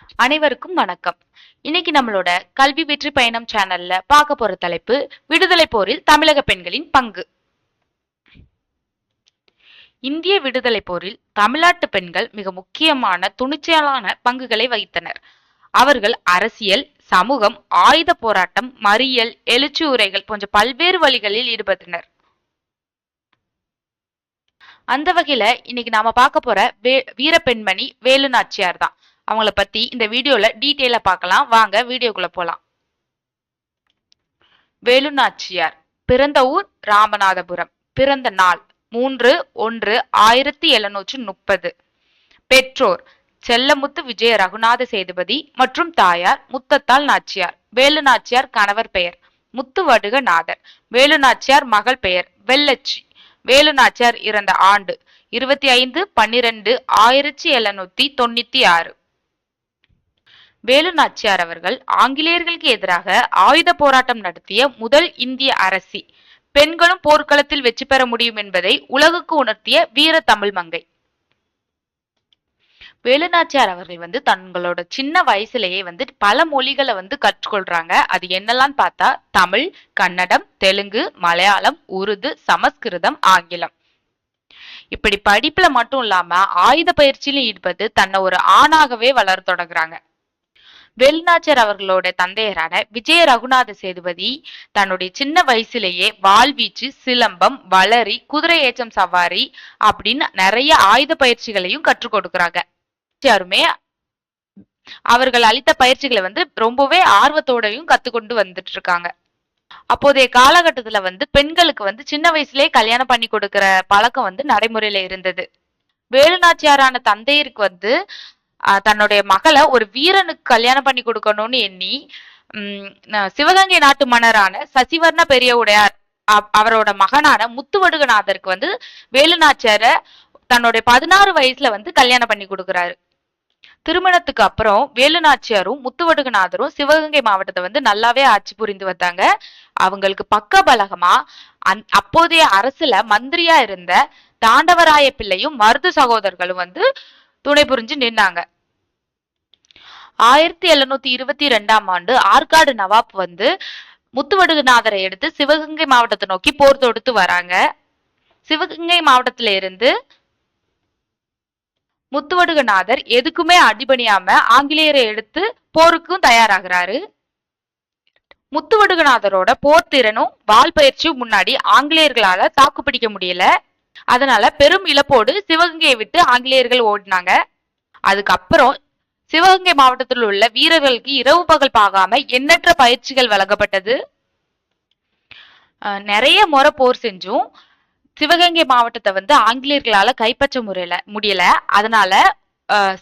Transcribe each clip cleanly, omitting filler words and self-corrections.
அனைவருக்கும் வணக்கம். இன்னைக்கு நம்மளோட கல்வி வெற்றி பயணம் சேனல்ல பார்க்க போற தலைப்பு விடுதலை போரில் தமிழக பெண்களின் பங்கு. இந்திய விடுதலை போரில் தமிழ்நாட்டு பெண்கள் மிக முக்கியமான துணிச்சலான பங்குகளை வகித்தனர். அவர்கள் அரசியல், சமூகம், ஆயுத போராட்டம், மறியல், எழுச்சி உரைகள் போன்ற பல்வேறு வழிகளில் ஈடுபட்டனர். அந்த வகையில இன்னைக்கு நாம பார்க்க போற வீர பெண்மணி வேலு நாச்சியார் தான். அவங்கள பத்தி இந்த வீடியோல டீட்டெயிலா பார்க்கலாம். வாங்க வீடியோக்குள்ள போலாம். வேலு நாச்சியார் பிறந்த ஊர் ராமநாதபுரம். பிறந்த நாள் 3/1/1730. பெற்றோர் செல்லமுத்து விஜய ரகுநாத சேதுபதி மற்றும் தாயார் முத்தத்தாள் நாச்சியார். வேலு நாச்சியார் கணவர் பெயர் முத்துவடுகநாதர். வேலு நாச்சியார் மகள் பெயர் வெள்ளச்சி. வேலு நாச்சியார் இறந்த ஆண்டு 25/12/1796. வேலு நாச்சியார் அவர்கள் ஆங்கிலேயர்களுக்கு எதிராக ஆயுத போராட்டம் நடத்திய முதல் இந்திய அரசி. பெண்களும் போர்க்களத்தில் வெற்றி பெற முடியும் என்பதை உலகுக்கு உணர்த்திய வீர தமிழ் மங்கை. வேலு நாச்சியார் அவர்கள் தங்களோட சின்ன வயசுலயே பல மொழிகளை கற்றுக்கொள்றாங்க. அது என்னெல்லாம் பார்த்தா தமிழ், கன்னடம், தெலுங்கு, மலையாளம், உருது, சமஸ்கிருதம், ஆங்கிலம். இப்படி படிப்புல மட்டும் இல்லாம ஆயுத பயிற்சியிலும் ஈடுபட்டு தன்னை ஒரு ஆணாகவே வளர தொடங்குறாங்க. வேலு நாச்சியார் அவர்களோட தந்தையரான விஜய ரகுநாத சேதுபதி தன்னுடைய சின்ன வயசுலேயே வாழ்வீச்சு, சிலம்பம், வளரி, குதிரை ஏற்றம் சவாரி அப்படின்னு நிறைய ஆயுத பயிற்சிகளையும் கற்றுக் கொடுக்குறாங்க. யாருமே அவர்கள் அளித்த பயிற்சிகளை ரொம்பவே ஆர்வத்தோடையும் கத்துக்கொண்டு வந்துட்டு இருக்காங்க. அப்போதைய காலகட்டத்துல பெண்களுக்கு சின்ன வயசுலயே கல்யாணம் பண்ணி கொடுக்கிற பழக்கம் நடைமுறையில இருந்தது. வேலு நாச்சியாரான தந்தையருக்கு தன்னுடைய மகளை ஒரு வீரனுக்கு கல்யாணம் பண்ணி கொடுக்கணும்னு எண்ணி சிவகங்கை நாட்டு மன்னரான சசிவர்ண பெரிய உடையார் அவரோட மகனான முத்துவடுகநாதருக்கு வேலு நாச்சியார தன்னுடைய 16 வயசுல கல்யாணம் பண்ணி கொடுக்கிறாரு. திருமணத்துக்கு அப்புறம் வேலு நாச்சியாரும் முத்துவடுகநாதரும் சிவகங்கை மாவட்டத்தை நல்லாவே ஆட்சி புரிந்து வந்தாங்க. அவங்களுக்கு பக்க பலகமா அப்போதைய அரசுல மந்திரியா இருந்த தாண்டவராய பிள்ளையும் மருது சகோதரர்களும் துணை புரிஞ்சு நின்னாங்க. 1722ஆம் ஆண்டு ஆற்காடு நவாப் முத்துவடுகநாதரை எடுத்து சிவகங்கை மாவட்டத்தை நோக்கி போர் தொடுத்து வராங்க. சிவகங்கை மாவட்டத்தில இருந்து முத்துவடுகநாதர் எதுக்குமே அடிபணியாம ஆங்கிலேயரை எடுத்து போருக்கும் தயாராகிறாரு. முத்துவடுகநாதரோட போர் திறனும் வால் பயிற்சியும் முன்னாடி ஆங்கிலேயர்களால தாக்கு பிடிக்க முடியல. அதனால பெரும் இழப்போடு சிவகங்கையை விட்டு ஆங்கிலேயர்கள் ஓடினாங்க. அதுக்கப்புறம் சிவகங்கை மாவட்டத்தில் உள்ள வீரர்களுக்கு இரவு பகல் பார்க்காம எண்ணற்ற பயிற்சிகள் வழங்கப்பட்டது. நிறைய முறை போர் செஞ்சும் சிவகங்கை மாவட்டத்தை ஆங்கிலேயர்களால கைப்பற்ற முடியல. அதனால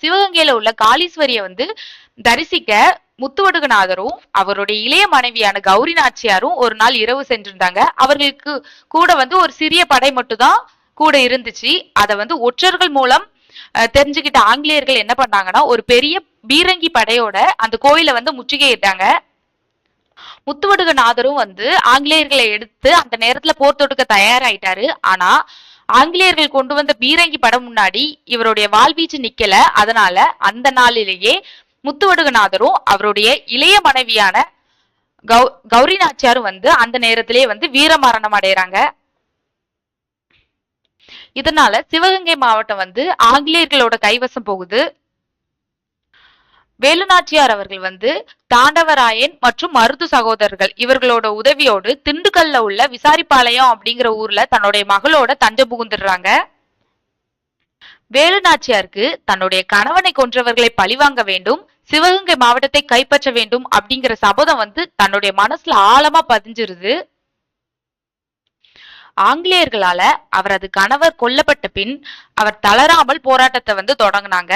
சிவகங்கையில உள்ள காளீஸ்வரிய தரிசிக்க முத்துவடுகநாதரும் அவருடைய இளைய மனைவியான கௌரி நாச்சியாரும் ஒரு நாள் இரவு சென்றிருந்தாங்க. அவர்களுக்கு கூட ஒரு சிறிய படை மட்டும் தான் கூட இருந்துச்சு. அத ஒற்றர்கள் மூலம் தெரிஞ்சுக்கிட்ட ஆங்கிலேயர்கள் என்ன பண்ணாங்கன்னா ஒரு பெரிய பீரங்கி படையோட அந்த கோயிலை முற்றுகையிட்டாங்க. முத்துவடுகநாதரும் ஆங்கிலேயர்களை எடுத்து அந்த நேரத்துல போர் தொடுக்க தயாராயிட்டாரு. ஆனா ஆங்கிலேயர்கள் கொண்டு வந்த பீரங்கி படம் முன்னாடி இவருடைய வாழ்வீச்சு நிக்கல. அதனால அந்த நாளிலேயே முத்துவடுகநாதரும் அவருடைய இளைய மனைவியான கௌரி நாச்சியாரும் அந்த நேரத்திலேயே வீர மரணம் அடைகிறாங்க. இதனால சிவகங்கை மாவட்டம் ஆங்கிலேயர்களோட கைவசம் போகுது. வேலு நாச்சியார் அவர்கள் தாண்டவராயன் மற்றும் மருது சகோதரர்கள் இவர்களோட உதவியோடு திண்டுக்கல்ல உள்ள விசாரிப்பாளையம் அப்படிங்கிற ஊர்ல தன்னுடைய மகளோட தஞ்சம் புகுந்துடுறாங்க. வேலு நாச்சியாருக்கு தன்னுடைய கணவனை கொன்றவர்களை பழிவாங்க வேண்டும், சிவகங்கை மாவட்டத்தை கைப்பற்ற வேண்டும் அப்படிங்கிற சபதம் தன்னுடைய மனசுல ஆழமா பதிஞ்சிருது. ஆங்கிலேயர்களால அவரது கணவர் கொல்லப்பட்ட பின் அவர் தளராமல் போராட்டத்தை தொடங்கினாங்க.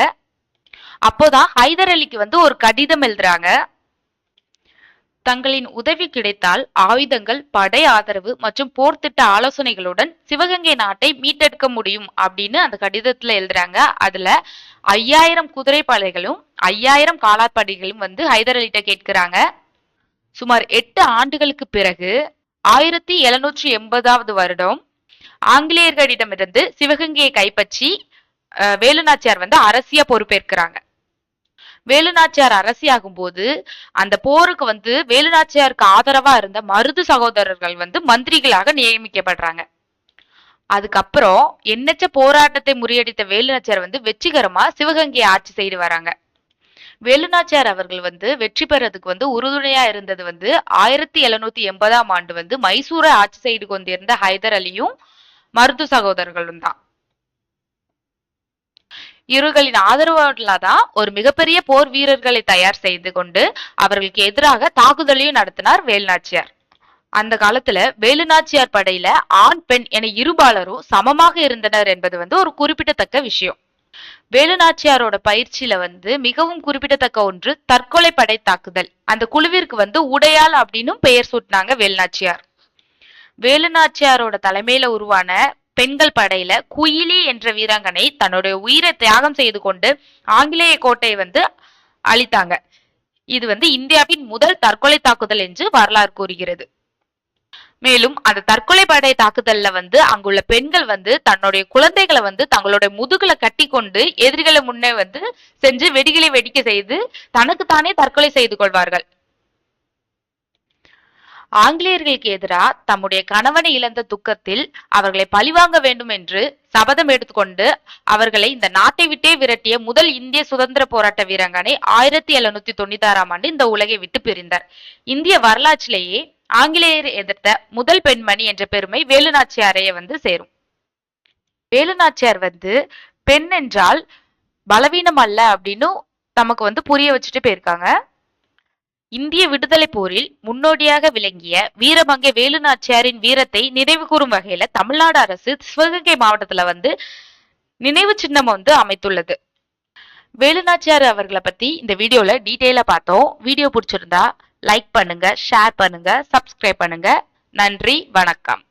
அப்போதான் ஹைதர் அலிக்கு ஒரு கடிதம் எழுதுறாங்க. தங்களின் உதவி கிடைத்தால் ஆயுதங்கள், படை ஆதரவு மற்றும் போர் திட்ட ஆலோசனைகளுடன் சிவகங்கை நாட்டை மீட்டெடுக்க முடியும் அப்படின்னு அந்த கடிதத்துல எழுதுறாங்க. அதுல 5000 குதிரை படைகளும் 5000 காலாட்படைகளும் ஹைதர் அலிட்ட கேட்கிறாங்க. சுமார் 8 ஆண்டுகளுக்கு பிறகு 1780ஆவது வருடம் ஆங்கிலேயர்களிடமிருந்து சிவகங்கையை கைப்பற்றி வேலு நாச்சியார் அரசியா பொறுப்பேற்கிறாங்க. வேலுநாச்சியார் அரசியாகும் போது அந்த போருக்கு வந்து வேலுநாச்சியாருக்கு ஆதரவா இருந்த மருது சகோதரர்கள் வந்து மந்திரிகளாக நியமிக்கப்படுறாங்க. அதுக்கப்புறம் எண்ணற்ற போராட்டத்தை முறியடித்த வேலுநாச்சியார் வந்து வெற்றிகரமா சிவகங்கையை ஆட்சி செய்து வராங்க. வேலுநாச்சியார் அவர்கள் வந்து வெற்றி பெறதுக்கு வந்து உறுதுணையா இருந்தது வந்து 1780ஆம் ஆண்டு வந்து மைசூரை ஆட்சி செய்து கொண்டிருந்த ஹைதர் அலியும் மருது சகோதரர்களும் தான். இவர்களின் ஆதரவால தான் ஒரு மிகப்பெரிய போர் வீரர்களை தயார் செய்து கொண்டு அவர்களுக்கு எதிராக தாக்குதலையும் நடத்தினார் வேலுநாச்சியார். அந்த காலத்துல வேலுநாச்சியார் படையில ஆண் பெண் என இருபாலரும் சமமாக இருந்தனர் என்பது வந்து ஒரு குறிப்பிடத்தக்க விஷயம். வேலுநாச்சியாரோட பயிற்சியில வந்து மிகவும் குறிப்பிடத்தக்க ஒன்று தற்கொலை படை தாக்குதல். அந்த குழுவிற்கு வந்து உடையாள் அப்படின்னு பெயர் சூட்டினாங்க வேலுநாச்சியார். வேலுநாச்சியாரோட தலைமையில உருவான பெண்கள் படையில குயிலி என்ற வீராங்கனை தன்னுடைய உயிரை தியாகம் செய்து கொண்டு ஆங்கிலேய கோட்டையை வந்து அழித்தாங்க. இது வந்து இந்தியாவின் முதல் தற்கொலை தாக்குதல் என்று வரலாறு கூறுகிறது. மேலும் அந்த தற்கொலை படை தாக்குதல்ல வந்து அங்குள்ள பெண்கள் வந்து தன்னுடைய குழந்தைகளை வந்து தங்களுடைய முதுகுல கட்டி கொண்டு எதிரிகளை முன்னே வந்து சென்று வெடிகளை வெடிக்க செய்து தனக்கு தானே தற்கொலை செய்து கொள்வார்கள். ஆங்கிலேயர்களுக்கு எதிராக தம்முடைய கணவனை இழந்த துக்கத்தில் அவர்களை பழிவாங்க வேண்டும் என்று சபதம் எடுத்துக்கொண்டு அவர்களை இந்த நாட்டை விட்டே விரட்டிய முதல் இந்திய சுதந்திர போராட்ட வீராங்கனை 1796ஆம் ஆண்டு இந்த உலகை விட்டு பிரிந்தார். இந்திய வரலாற்றிலேயே ஆங்கிலேயர் எதிர்த்த முதல் பெண்மணி என்ற பெருமை வேலுநாச்சியாரையே வந்து சேரும். வேலுநாச்சியார் வந்து பெண் என்றால் பலவீனம் அல்ல அப்படின்னு நமக்கு வந்து புரிய வச்சுட்டு போயிருக்காங்க. இந்திய விடுதலை போரில் முன்னோடியாக விளங்கிய வீரமங்கை வேலுநாச்சியாரின் வீரத்தை நினைவு கூறும் வகையில தமிழ்நாடு அரசு சிவகங்கை மாவட்டத்துல வந்து நினைவு சின்னம் வந்து அமைத்துள்ளது. வேலுநாச்சியார் அவர்களை பத்தி இந்த வீடியோல டீட்டெயிலா பார்த்தோம். வீடியோ பிடிச்சிருந்தா லைக் பண்ணுங்க, ஷேர் பண்ணுங்க, சப்ஸ்கிரைப் பண்ணுங்க. நன்றி, வணக்கம்.